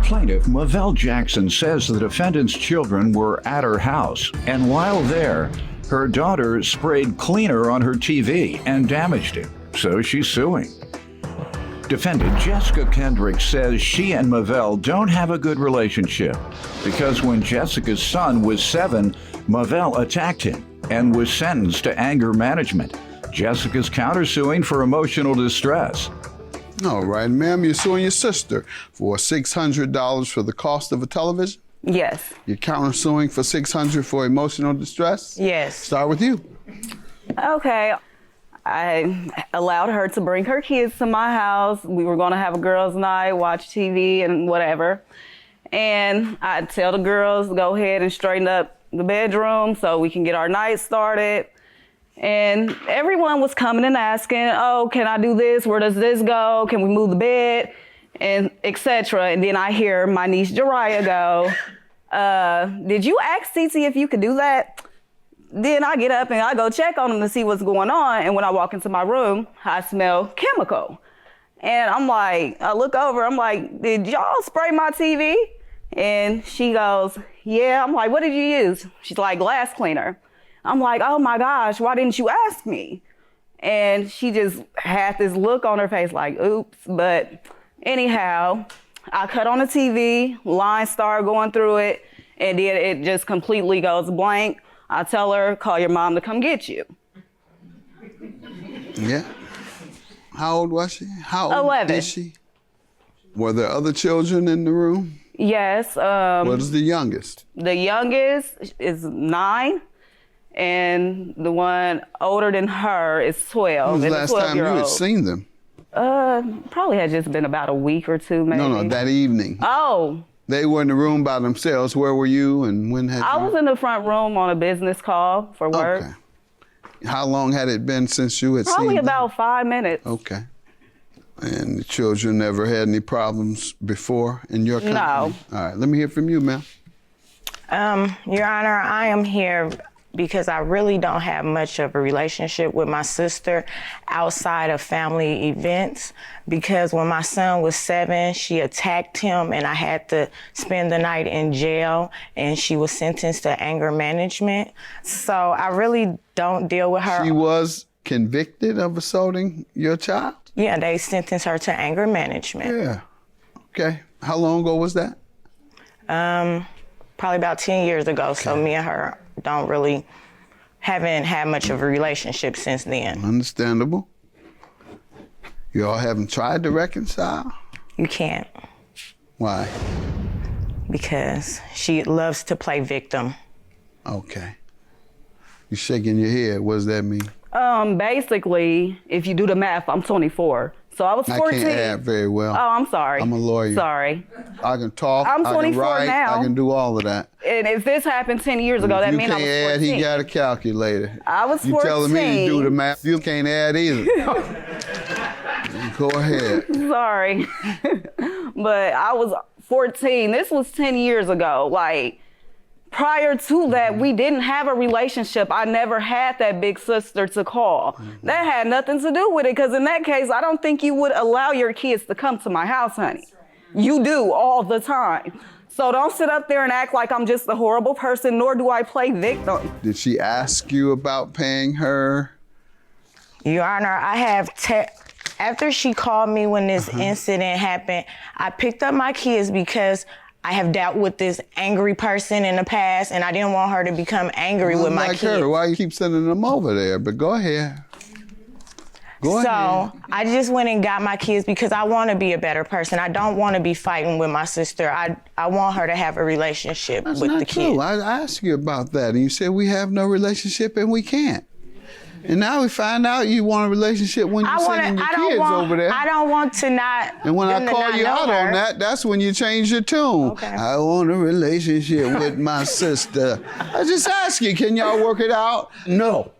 Plaintiff Mavelle Jackson says the defendant's children were at her house, and while there, her daughter sprayed cleaner on her TV and damaged it, so she's suing. Defendant Jessica Kendrick says she and Mavelle don't have a good relationship because when Jessica's son was 7, Mavelle attacked him and was sentenced to anger management. Jessica's countersuing for emotional distress. All right, ma'am, you're suing your sister for $600 for the cost of a television? Yes. You're countersuing for $600 for emotional distress? Yes. Start with you. Okay. I allowed her to bring her kids to my house. We were going to have a girls' night, watch TV and whatever. And I tell the girls, go ahead and straighten up the bedroom so we can get our night started. And everyone was coming and asking, oh, can I do this? Where does this go? Can we move the bed? And etc. And then I hear my niece Jariah go, did you ask Titi if you could do that? Then I get up and I go check on them to see what's going on. And when I walk into my room, I smell chemical. And I'm like, I look over, I'm like, did y'all spray my TV? And she goes, yeah. I'm like, what did you use? She's like, glass cleaner. I'm like, oh my gosh, why didn't you ask me? And she just had this look on her face like, oops. But anyhow, I cut on the TV, lines start going through it, and then it just completely goes blank. I tell her, call your mom to come get you. Yeah. How old was she? How old 11. is she? Were there other children in the room? Yes. What is the youngest? The youngest is 9, and the one older than her is 12. When was the last time you had seen them? Probably had just been about a week or two, maybe. No, that evening. Oh. They were in the room by themselves. Where were you and when had you? I was in the front room on a business call for work. Okay. How long had it been since you had seen them? Probably about 5 minutes. Okay. And the children never had any problems before in your company? No. All right, let me hear from you, ma'am. Your Honor, I am here because I really don't have much of a relationship with my sister outside of family events, because when my son was 7, she attacked him and I had to spend the night in jail, and she was sentenced to anger management. So I really don't deal with her. She was convicted of assaulting your child? Yeah, they sentenced her to anger management. Yeah. Okay. How long ago was that? Probably about 10 years ago. Okay. So me and her haven't had much of a relationship since then. Understandable. You all haven't tried to reconcile? You can't. Why? Because she loves to play victim. Okay. You're shaking your head. What does that mean? Basically, if you do the math, I'm 24. So I was 14. I can't add very well. Oh, I'm sorry. I'm a lawyer. Sorry. I can talk, I'm 24 I can write, now. I can do all of that. And if this happened 10 years ago, that means I was 14. You can't add, he got a calculator. I was 14. You telling me to do the math, you can't add either. Go ahead. Sorry. But I was 14. This was 10 years ago. Like, prior to that, we didn't have a relationship. I never had that big sister to call. That had nothing to do with it, because in that case, I don't think you would allow your kids to come to my house, honey. You do all the time. So don't sit up there and act like I'm just a horrible person, nor do I play victim. Did she ask you about paying her? Your Honor, I have after she called me when this incident happened, I picked up my kids because I have dealt with this angry person in the past, and I didn't want her to become angry with my kids. Her. Why you keep sending them over there? But go ahead. Go ahead. So I just went and got my kids because I want to be a better person. I don't want to be fighting with my sister. I want her to have a relationship with the kids. That's not true. I asked you about that, and you said we have no relationship and we can't. And now we find out you want a relationship when you're sending your kids over there. I don't want to not. And when I call you out on that, that's when you change your tune. Okay. I want a relationship with my sister. I just ask you, can y'all work it out? No.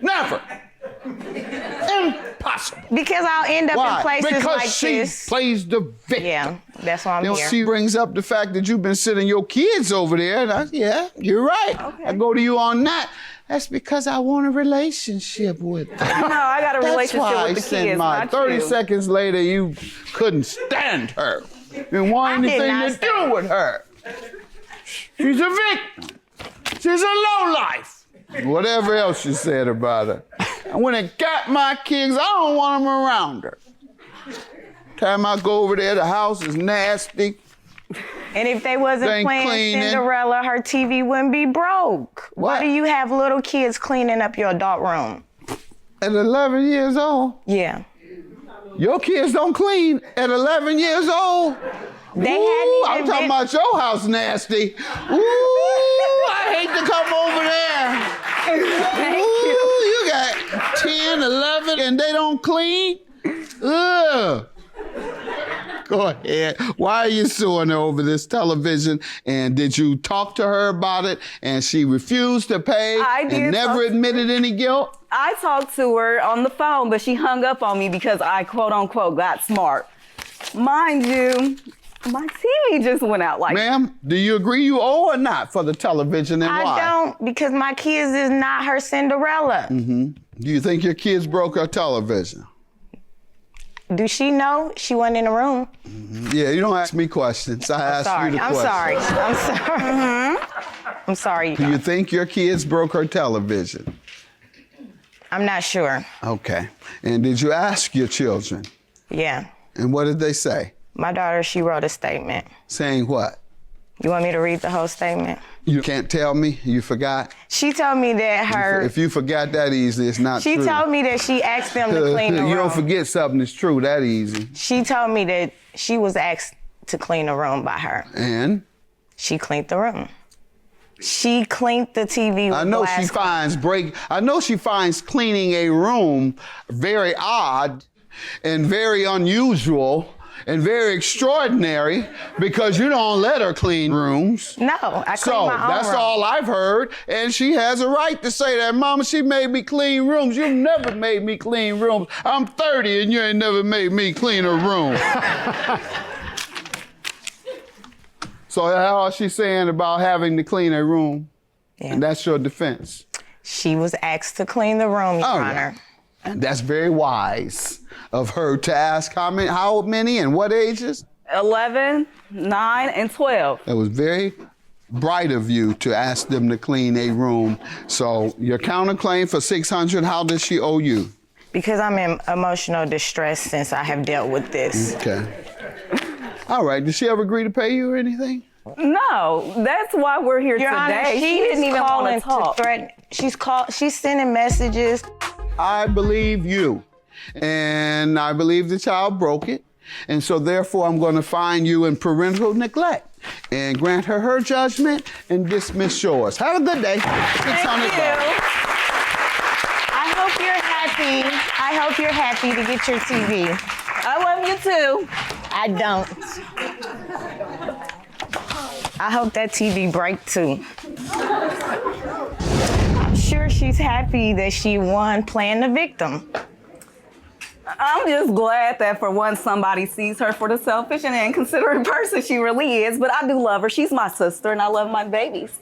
Never. Impossible. Because I'll end up in places because like she this. plays the victim. Yeah, that's why I'm here. She brings up the fact that you've been sending your kids over there. And yeah, you're right. Okay. I go to you on that. That's because I want a relationship with them. No, I got a relationship with the kids. That's why I sent 30 seconds later, you couldn't stand her. Didn't want I did anything not to say do with her. She's a victim. She's a lowlife. Whatever else you said about her. And when it got my kids, I don't want them around her. Time I go over there, the house is nasty. And if they wasn't Ain't playing cleaning. Cinderella, her TV wouldn't be broke. Why What? do you have little kids cleaning up your adult room? At 11 years old, Yeah. your kids don't clean at 11 years old. They Ooh, hadn't I'm even talking been- about your house nasty. Ooh, I hate to come over there. Ooh, you got 10, 11, and they don't clean? Ugh. Go ahead. Why are you suing her over this television? And did you talk to her about it and she refused to pay I did and never talk- admitted any guilt? I talked to her on the phone, but she hung up on me because I quote unquote got smart. Mind you, my TV just went out like Ma'am, do you agree you owe or not for the television and why? I don't, because my kids is not her Cinderella. Do you think your kids broke her television? Do she know she wasn't in the room? Yeah, you don't ask me questions. I ask you the I'm questions. sorry. I'm sorry. I'm sorry. Do you think your kids broke her television? I'm not sure. Okay. And did you ask your children? Yeah. And what did they say? My daughter, she wrote a statement. Saying what? You want me to read the whole statement? You can't tell me? You forgot? She told me that her. If you forgot that easy, it's not She true. told me that she asked them to clean the room. You don't forget something that's true that easy. She told me that she was asked to clean the room by her. And? She cleaned the room. She cleaned the TV with I know she finds cleaning a room very odd and very unusual and very extraordinary because you don't let her clean rooms. No, I cleaned So my own that's room. all I've heard, and she has a right to say that. Mama, she made me clean rooms. You never made me clean rooms. I'm 30 and you ain't never made me clean a room. So how is she saying about having to clean a room? Yeah. And that's your defense. She was asked to clean the room, Your Honor. And that's very wise of her to ask how many and what ages? 11, 9, and 12. It was very bright of you to ask them to clean a room. So your counterclaim for $600, how does she owe you? Because I'm in emotional distress since I have dealt with this. Okay. All right. Did she ever agree to pay you or anything? No, that's why we're here Your today. Honor, She didn't even want to talk. threaten. She's sending messages. I believe you. And I believe the child broke it. And so therefore I'm going to find you in parental neglect and grant her judgment and dismiss yours. Have a good day. Thank you. I hope you're happy. I hope you're happy to get your TV. I love you too. I don't. I hope that TV break too. I'm sure she's happy that she won playing the victim. I'm just glad that for once somebody sees her for the selfish and inconsiderate person she really is. But I do love her. She's my sister and I love my babies.